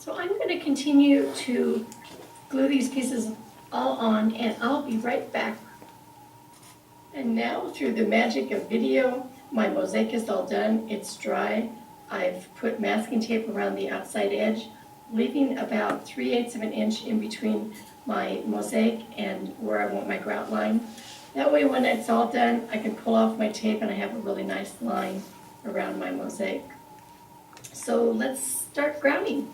So I'm going to continue to glue these pieces all on, and I'll be right back. And now, through the magic of video, my mosaic is all done. It's dry. I've put masking tape around the outside edge, leaving about 3/8 of an inch in between my mosaic and where I want my grout line. That way, when it's all done, I can pull off my tape and I have a really nice line around my mosaic. So let's start grouting.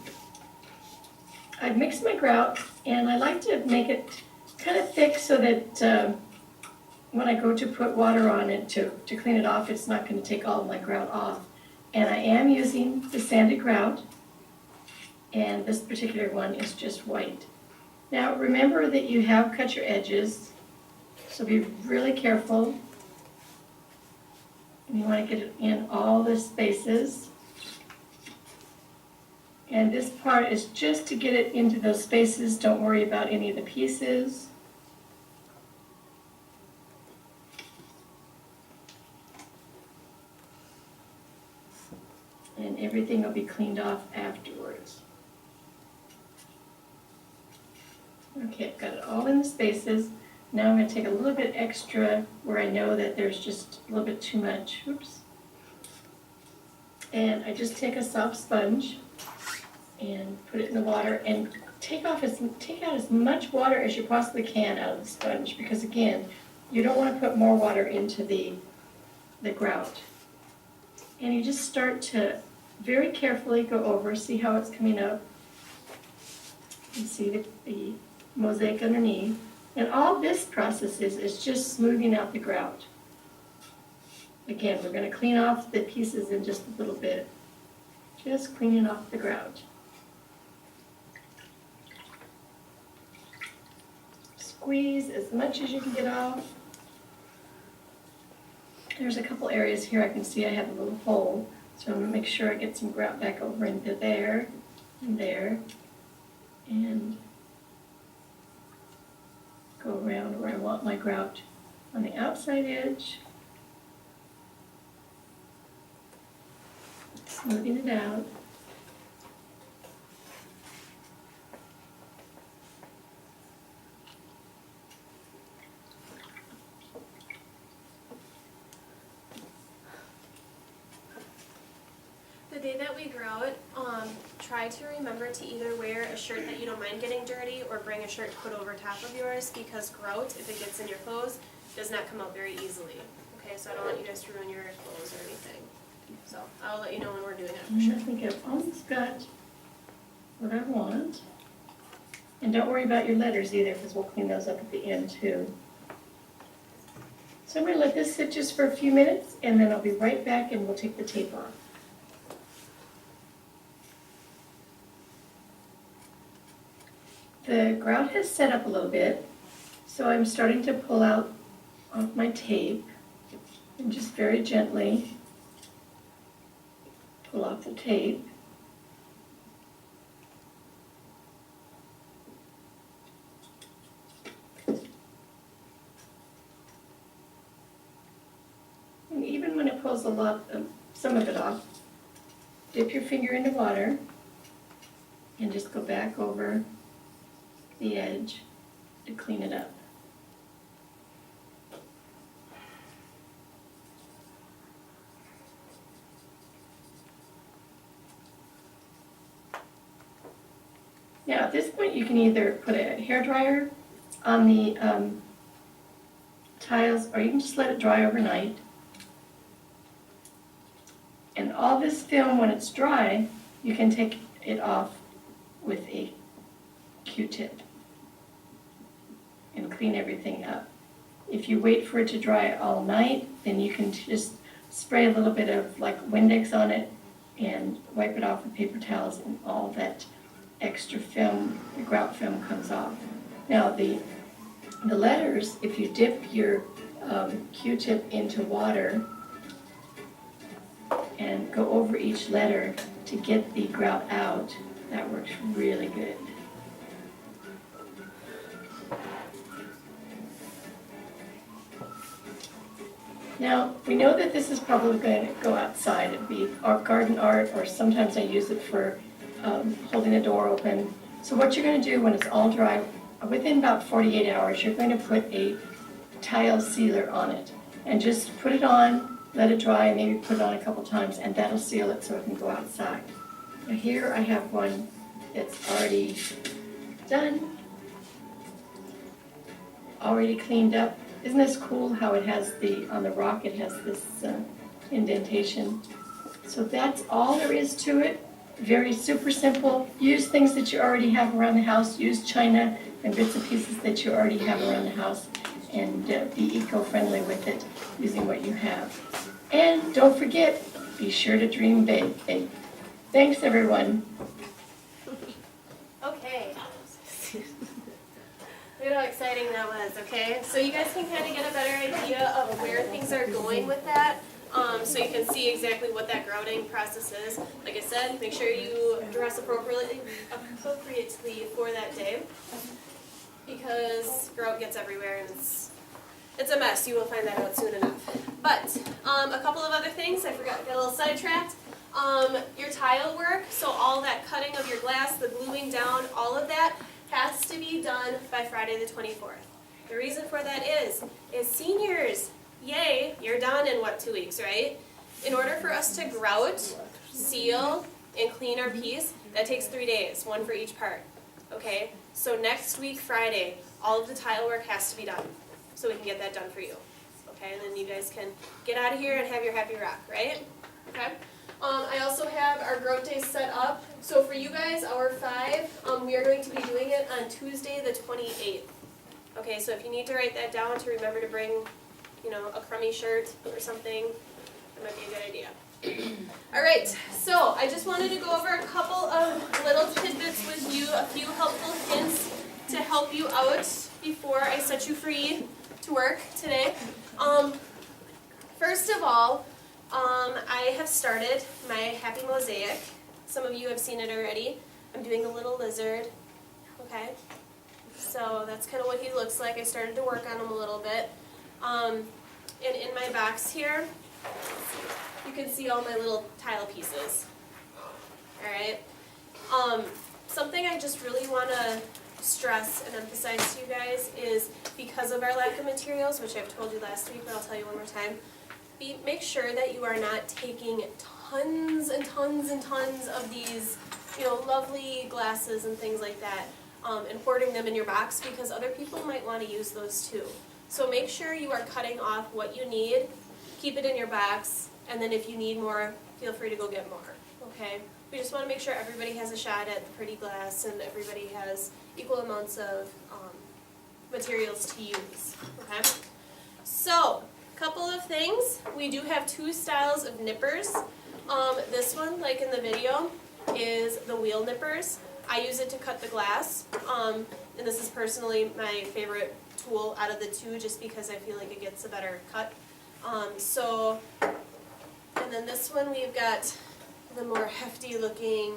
I've mixed my grout, and I like to make it kind of thick so that when I go to put water on it to clean it off, it's not going to take all of my grout off. And I am using the sanded grout, and this particular one is just white. Now remember that you have cut your edges, so be really careful. And you want to get it in all the spaces. And this part is just to get it into those spaces. Don't worry about any of the pieces. And everything will be cleaned off afterwards. Okay, I've got it all in the spaces. Now I'm going to take a little bit extra where I know that there's just a little bit too much. Oops. And I just take a soft sponge and put it in the water and take out as much water as you possibly can out of the sponge, because again, you don't want to put more water into the grout. And you just start to very carefully go over, see how it's coming up. You see the mosaic underneath. And all this process is just smoothing out the grout. Again, we're going to clean off the pieces in just a little bit. Just cleaning off the grout. Squeeze as much as you can get off. There's a couple areas here I can see I have a little hole, so I'm going to make sure I get some grout back over into there and there, and go around where I want my grout on the outside edge, smoothing it out. The day that we grout, try to remember to either wear a shirt that you don't mind getting dirty or bring a shirt to put over top of yours, because grout, if it gets in your clothes, does not come out very easily. Okay, so I don't want you guys to ruin your clothes or anything. So I'll let you know when we're doing it for sure. I think I've almost got what I want. And don't worry about your letters either, because we'll clean those up at the end too. So I'm going to let this sit just for a few minutes, and then I'll be right back and we'll take the tape off. The grout has set up a little bit, so I'm starting to pull out off my tape and just very gently pull off the tape. And even when it pulls some of it off, dip your finger into water and just go back over the edge to clean it up. Now at this point you can either put a hairdryer on the tiles, or you can just let it dry overnight. And all this film, when it's dry, you can take it off with a Q-tip and clean everything up. If you wait for it to dry all night, then you can just spray a little bit of like Windex on it and wipe it off with paper towels, and all that extra film, the grout film, comes off. Now the letters, if you dip your Q-tip into water and go over each letter to get the grout out, that works really good. Now, we know that this is probably going to go outside. It'd be art, garden art, or sometimes I use it for holding the door open. So what you're going to do when it's all dry, within about 48 hours, you're going to put a tile sealer on it. And just put it on, let it dry, maybe put it on a couple times, and that'll seal it so it can go outside. Now here I have one that's already done, already cleaned up. Isn't this cool how it has on the rock it has this indentation? So that's all there is to it. Very super simple. Use things that you already have around the house. Use china and bits and pieces that you already have around the house, and be eco-friendly with it using what you have. And don't forget, be sure to dream big. Thanks, everyone. Okay. Look at how exciting that was, okay? So you guys can kind of get a better idea of where things are going with that. So you can see exactly what that grouting process is. Like I said, make sure you dress appropriately for that day, because grout gets everywhere and it's a mess. You will find that out soon enough. But a couple of other things, I forgot, got a little sidetracked. Your tile work, so all that cutting of your glass, the gluing down, all of that has to be done by Friday the 24th. The reason for that is seniors, yay, you're done in what, 2 weeks, right? In order for us to grout, seal, and clean our piece, that takes 3 days, one for each part, okay? So next week, Friday, all of the tile work has to be done, so we can get that done for you, okay? And then you guys can get out of here and have your happy rock, right? Okay? I also have our grout days set up. So for you guys, our 5, we are going to be doing it on Tuesday the 28th. Okay, so if you need to write that down to remember to bring, a crummy shirt or something, that might be a good idea. All right, so I just wanted to go over a couple of little tidbits with you, a few helpful hints to help you out before I set you free to work today. First of all, I have started my Happy Mosaic. Some of you have seen it already. I'm doing a little lizard, okay? So that's kind of what he looks like. I started to work on him a little bit. And in my box here, you can see all my little tile pieces. All right? Something I just really want to stress and emphasize to you guys is, because of our lack of materials, which I've told you last week, but I'll tell you one more time, make sure that you are not taking tons and tons and tons of these, lovely glasses and things like that, and hoarding them in your box, because other people might want to use those too. So make sure you are cutting off what you need, keep it in your box, and then if you need more, feel free to go get more, okay? We just want to make sure everybody has a shot at the pretty glass and everybody has equal amounts of materials to use, okay? So, couple of things. We do have 2 styles of nippers. This one, like in the video, is the wheel nippers. I use it to cut the glass, and this is personally my favorite tool out of the 2, just because I feel like it gets a better cut. And then this one, we've got the more hefty looking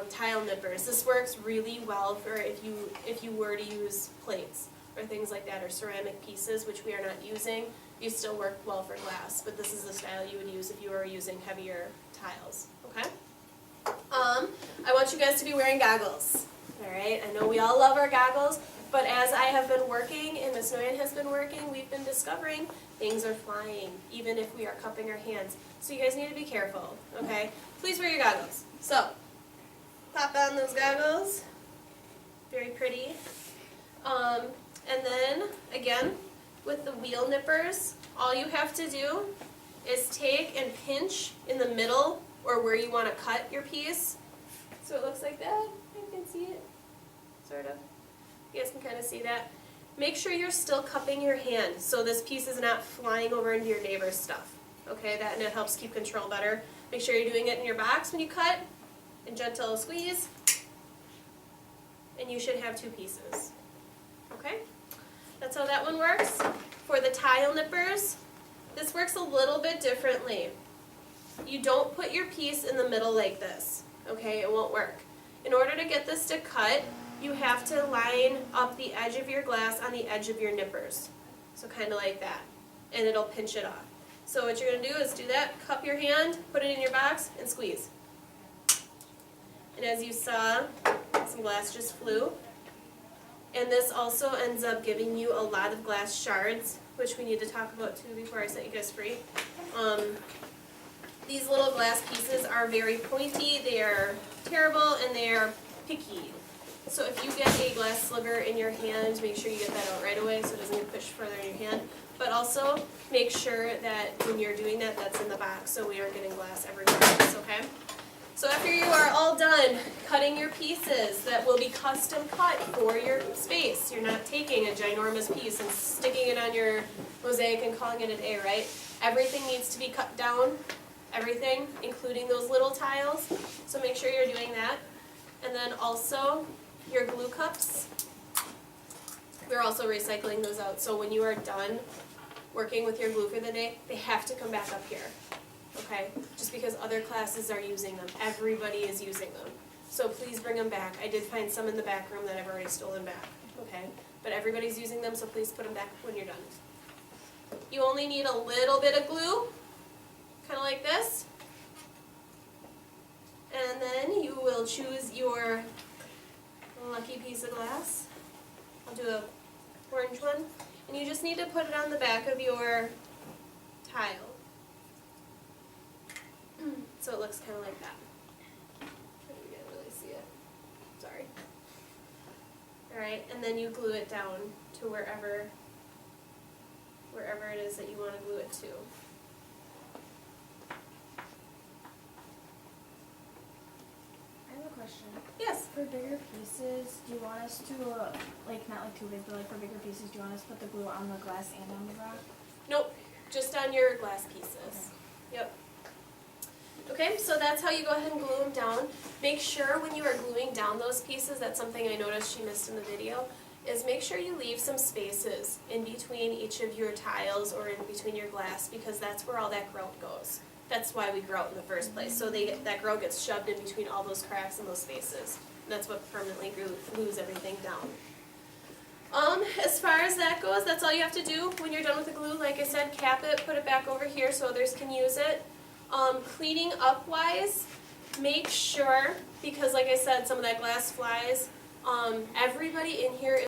tile nippers. This works really well for if you were to use plates or things like that, or ceramic pieces, which we are not using. These still work well for glass, but this is the style you would use if you were using heavier tiles, okay? I want you guys to be wearing goggles, all right? I know we all love our goggles, but as I have been working and Miss Nguyen has been working, we've been discovering things are flying, even if we are cupping our hands. So you guys need to be careful, okay? Please wear your goggles. So, pop on those goggles. Very pretty. And then, again, with the wheel nippers, all you have to do is take and pinch in the middle or where you want to cut your piece. So it looks like that. You can see it, sort of. You guys can kind of see that. Make sure you're still cupping your hand so this piece is not flying over into your neighbor's stuff. Okay, and it helps keep control better. Make sure you're doing it in your box when you cut, and gentle squeeze, and you should have 2 pieces. Okay? That's how that one works. For the tile nippers, this works a little bit differently. You don't put your piece in the middle like this, okay? It won't work. In order to get this to cut, you have to line up the edge of your glass on the edge of your nippers. So kind of like that, and it'll pinch it off. So what you're going to do is do that, cup your hand, put it in your box, and squeeze. And as you saw, some glass just flew. And this also ends up giving you a lot of glass shards, which we need to talk about too before I set you guys free. These little glass pieces are very pointy, they are terrible, and they are picky. So if you get a glass sliver in your hand, make sure you get that out right away so it doesn't get pushed further in your hand. But also make sure that when you're doing that, that's in the box so we aren't getting glass everywhere else, okay? So after you are all done cutting your pieces that will be custom cut for your space, you're not taking a ginormous piece and sticking it on your mosaic and calling it a day, right? Everything needs to be cut down, everything, including those little tiles. So make sure you're doing that. And then also your glue cups, we're also recycling those out. So when you are done working with your glue for the day, they have to come back up here. Okay, just because other classes are using them. Everybody is using them. So please bring them back. I did find some in the back room that I've already stolen back. Okay, but everybody's using them, so please put them back when you're done. You only need a little bit of glue, kind of like this. And then you will choose your lucky piece of glass. I'll do a orange one. And you just need to put it on the back of your tile. So it looks kind of like that. You can't really see it. Sorry. Alright, and then you glue it down to wherever it is that you want to glue it to. I have a question. Yes? For bigger pieces, do you want us to, like, not like too big, but like for bigger pieces, do you want us to put the glue on the glass and on the rock? Nope, just on your glass pieces. Yep. Okay, so that's how you go ahead and glue them down. Make sure when you are gluing down those pieces, that's something I noticed she missed in the video, is make sure you leave some spaces in between each of your tiles or in between your glass, because that's where all that grout goes. That's why we grout in the first place. So that grout gets shoved in between all those cracks and those spaces. And that's what permanently glues everything down. As far as that goes, that's all you have to do when you're done with the glue. Like I said, cap it, put it back over here so others can use it. Cleaning up wise, make sure, because like I said, some of that glass flies, everybody in here